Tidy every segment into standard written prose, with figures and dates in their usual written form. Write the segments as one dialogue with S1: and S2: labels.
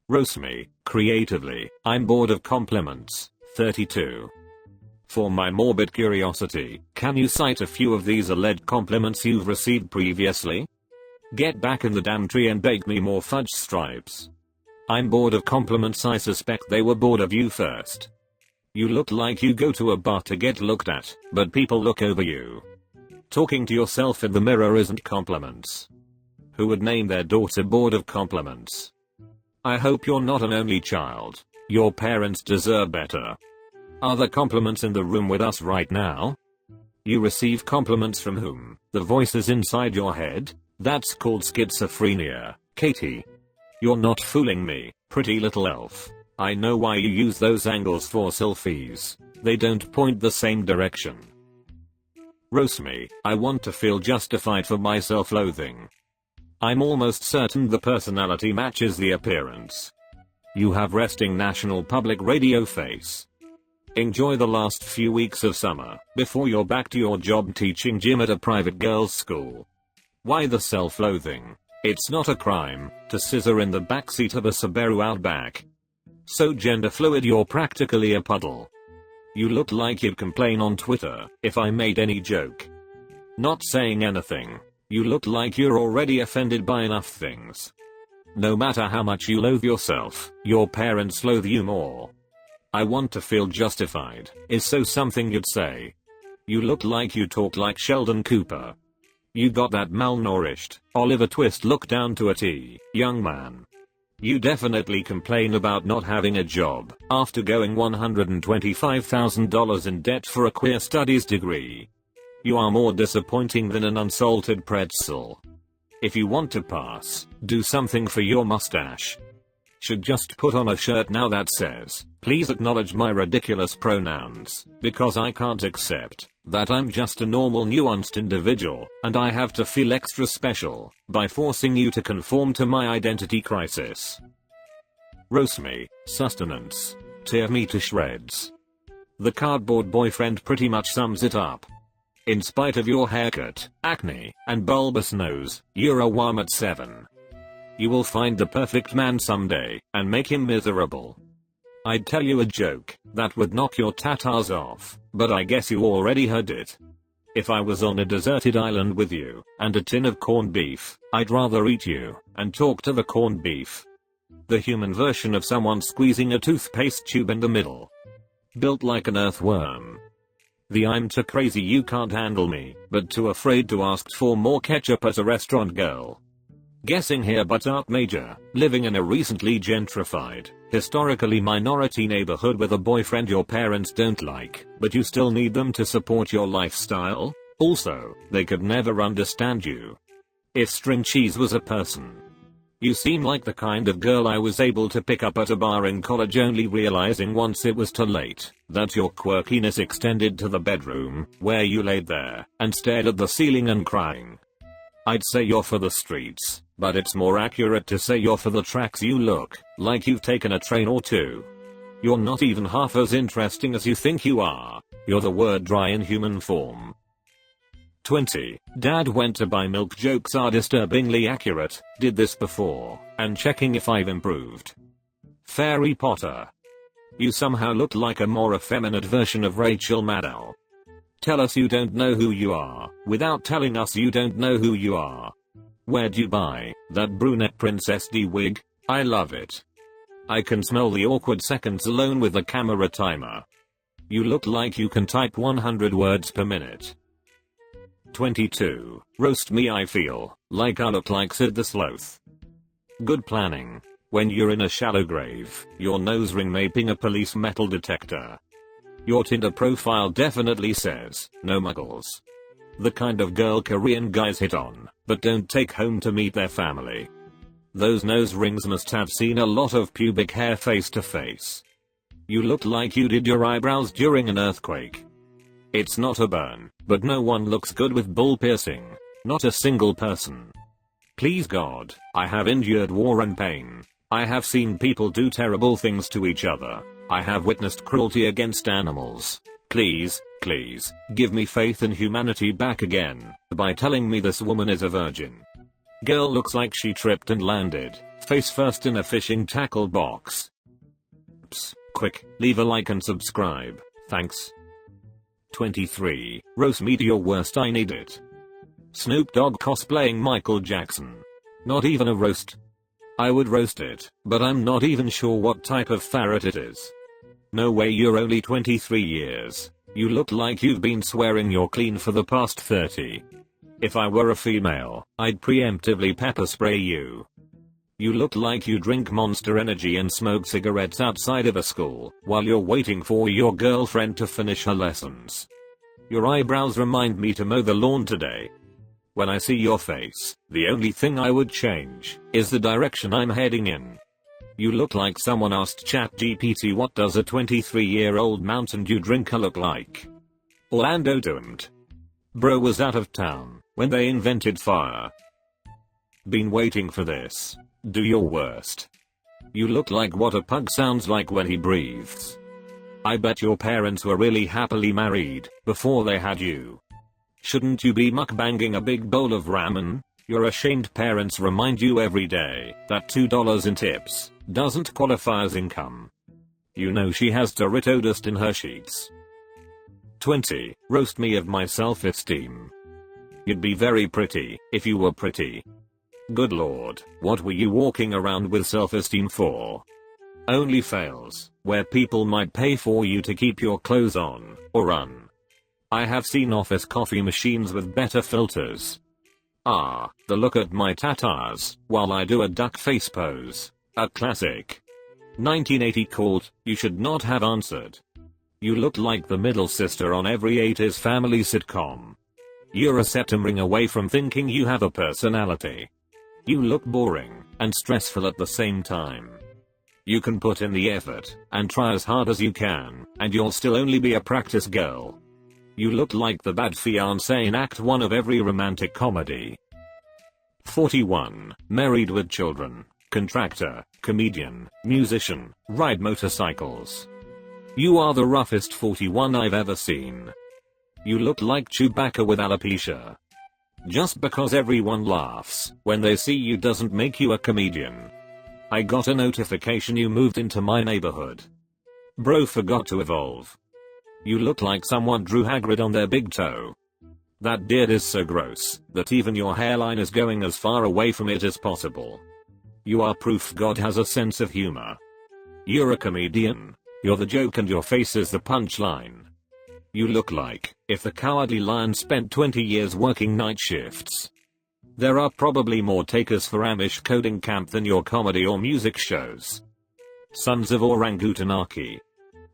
S1: Roast me, creatively, I'm bored of compliments. 32. For my morbid curiosity, can you cite a few of these alleged compliments you've received previously? Get back in the damn tree and bake me more fudge stripes. I'm bored of compliments. I suspect they were bored of you first. You look like you go to a bar to get looked at, but people look over you. Talking to yourself in the mirror isn't compliments. Who would name their daughter bored of compliments? I hope you're not an only child. Your parents deserve better. Are there compliments in the room with us right now? You receive compliments from whom? The voices inside your head? That's called schizophrenia, Katie. You're not fooling me, pretty little elf. I know why you use those angles for selfies. They don't point the same direction. Roast me, I want to feel justified for my self-loathing. I'm almost certain the personality matches the appearance. You have resting national public radio face. Enjoy the last few weeks of summer, before you're back to your job teaching gym at a private girls' school. Why the self-loathing? It's not a crime to scissor in the backseat of a Subaru Outback. So gender fluid, you're practically a puddle. You look like you'd complain on Twitter if I made any joke. Not saying anything. You look like you're already offended by enough things. No matter how much you loathe yourself, your parents loathe you more. I want to feel justified is so something you'd say. You look like you talk like Sheldon Cooper. You got that malnourished, Oliver Twist look down to a T, young man. You definitely complain about not having a job after going $125,000 in debt for a queer studies degree. You are more disappointing than an unsalted pretzel. If you want to pass, do something for your mustache. Should just put on a shirt now that says, please acknowledge my ridiculous pronouns, because I can't accept that I'm just a normal nuanced individual, and I have to feel extra special by forcing you to conform to my identity crisis. Roast me, sustenance. Tear me to shreds. The cardboard boyfriend pretty much sums it up. In spite of your haircut, acne, and bulbous nose, you're a worm at 7. You will find the perfect man someday, and make him miserable. I'd tell you a joke that would knock your tatas off, but I guess you already heard it. If I was on a deserted island with you, and a tin of corned beef, I'd rather eat you, and talk to the corned beef. The human version of someone squeezing a toothpaste tube in the middle. Built like an earthworm. The I'm too crazy you can't handle me, but too afraid to ask for more ketchup at a restaurant girl. Guessing here but art major, living in a recently gentrified, historically minority neighborhood with a boyfriend your parents don't like, but you still need them to support your lifestyle? Also, they could never understand you. If string cheese was a person. You seem like the kind of girl I was able to pick up at a bar in college, only realizing once it was too late that your quirkiness extended to the bedroom, where you laid there and stared at the ceiling and crying. I'd say you're for the streets, but it's more accurate to say you're for the tracks. You look like you've taken a train or two. You're not even half as interesting as you think you are. You're the word dry in human form. 20. Dad went to buy milk. Jokes are disturbingly accurate. Did this before, and checking if I've improved. Fairy Potter. You somehow look like a more effeminate version of Rachel Maddow. Tell us you don't know who you are, without telling us you don't know who you are. Where'd you buy that brunette Princess D wig? I love it. I can smell the awkward seconds alone with the camera timer. You look like you can type 100 words per minute. 22. Roast me. I feel like I look like Sid the Sloth. Good planning. When you're in a shallow grave, your nose ring may ping a police metal detector. Your Tinder profile definitely says, no muggles. The kind of girl Korean guys hit on, but don't take home to meet their family. Those nose rings must have seen a lot of pubic hair face to face. You look like you did your eyebrows during an earthquake. It's not a burn, but no one looks good with bull piercing. Not a single person. Please God, I have endured war and pain. I have seen people do terrible things to each other. I have witnessed cruelty against animals. Please, please, give me faith in humanity back again by telling me this woman is a virgin. Girl looks like she tripped and landed face first in a fishing tackle box. Psst, quick, leave a like and subscribe, thanks. 23. Roast me to your worst, I need it. Snoop Dogg cosplaying Michael Jackson. Not even a roast. I would roast it, but I'm not even sure what type of ferret it is. No way, you're only 23 years. You look like you've been swearing you're clean for the past 30. If I were a female, I'd preemptively pepper spray you. You look like you drink Monster Energy and smoke cigarettes outside of a school while you're waiting for your girlfriend to finish her lessons. Your eyebrows remind me to mow the lawn today. When I see your face, the only thing I would change is the direction I'm heading in. You look like someone asked ChatGPT what does a 23-year-old Mountain Dew drinker look like. Orlando doomed. Bro was out of town when they invented fire. Been waiting for this. Do your worst. You look like what a pug sounds like when he breathes. I bet your parents were really happily married before they had you. Shouldn't you be mukbanging a big bowl of ramen? Your ashamed parents remind you every day that $2 in tips doesn't qualify as income. You know she has Dorito dust in her sheets. 20. Roast me of my self-esteem. You'd be very pretty if you were pretty. Good lord, what were you walking around with self-esteem for? Only fails, where people might pay for you to keep your clothes on, or run. I have seen office coffee machines with better filters. Ah, the look at my tatas, while I do a duck face pose. A classic. 1980 called, you should not have answered. You look like the middle sister on every 80s family sitcom. You're a septum ring away from thinking you have a personality. You look boring and stressful at the same time. You can put in the effort and try as hard as you can, and you'll still only be a practice girl. You look like the bad fiancé in Act 1 of every romantic comedy. 41. Married with children, contractor, comedian, musician, ride motorcycles. You are the roughest 41 I've ever seen. You look like Chewbacca with alopecia. Just because everyone laughs when they see you doesn't make you a comedian. I got a notification you moved into my neighborhood. Bro forgot to evolve. You look like someone drew Hagrid on their big toe. That beard is so gross that even your hairline is going as far away from it as possible. You are proof God has a sense of humor. You're a comedian. You're the joke and your face is the punchline. You look like if the Cowardly Lion spent 20 years working night shifts. There are probably more takers for Amish coding camp than your comedy or music shows. Sons of Orangutanaki.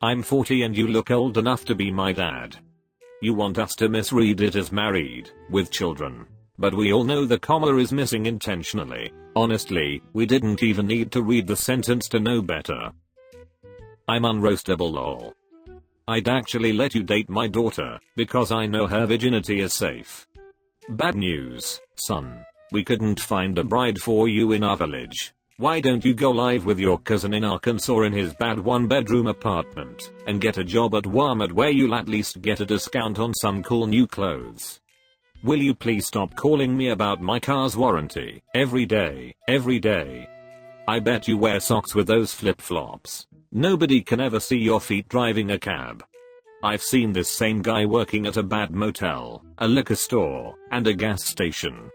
S1: I'm 40 and you look old enough to be my dad. You want us to misread it as married, with children. But we all know the comma is missing intentionally. Honestly, we didn't even need to read the sentence to know better. I'm unroastable lol. I'd actually let you date my daughter, because I know her virginity is safe. Bad news, son. We couldn't find a bride for you in our village. Why don't you go live with your cousin in Arkansas in his bad 1-bedroom apartment, and get a job at Walmart where you'll at least get a discount on some cool new clothes? Will you please stop calling me about my car's warranty, every day, every day? I bet you wear socks with those flip-flops. Nobody can ever see your feet driving a cab. I've seen this same guy working at a bad motel, a liquor store, and a gas station.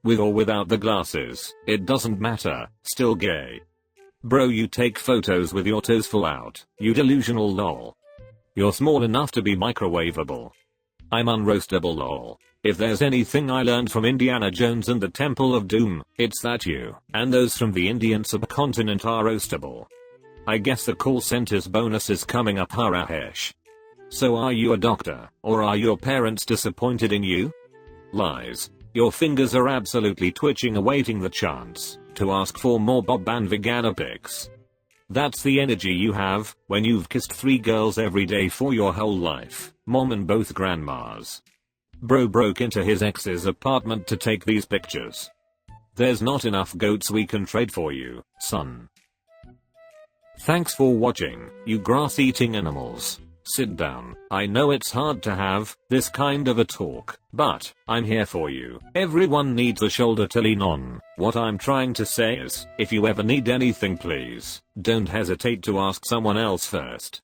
S1: With or without the glasses, it doesn't matter, still gay. Bro, you take photos with your toes full out, you delusional lol. You're small enough to be microwavable. I'm unroastable lol. If there's anything I learned from Indiana Jones and the Temple of Doom, it's that you, and those from the Indian subcontinent are roastable. I guess the call center's bonus is coming up, Harahesh. So are you a doctor, or are your parents disappointed in you? Lies. Your fingers are absolutely twitching awaiting the chance to ask for more Bob and Vegana pics. That's the energy you have when you've kissed 3 girls every day for your whole life, mom and both grandmas. Bro broke into his ex's apartment to take these pictures. There's not enough goats we can trade for you, son. Thanks for watching, you grass-eating animals. Sit down. I know it's hard to have this kind of a talk, but I'm here for you. Everyone needs a shoulder to lean on. What I'm trying to say is, if you ever need anything, please don't hesitate to ask someone else first.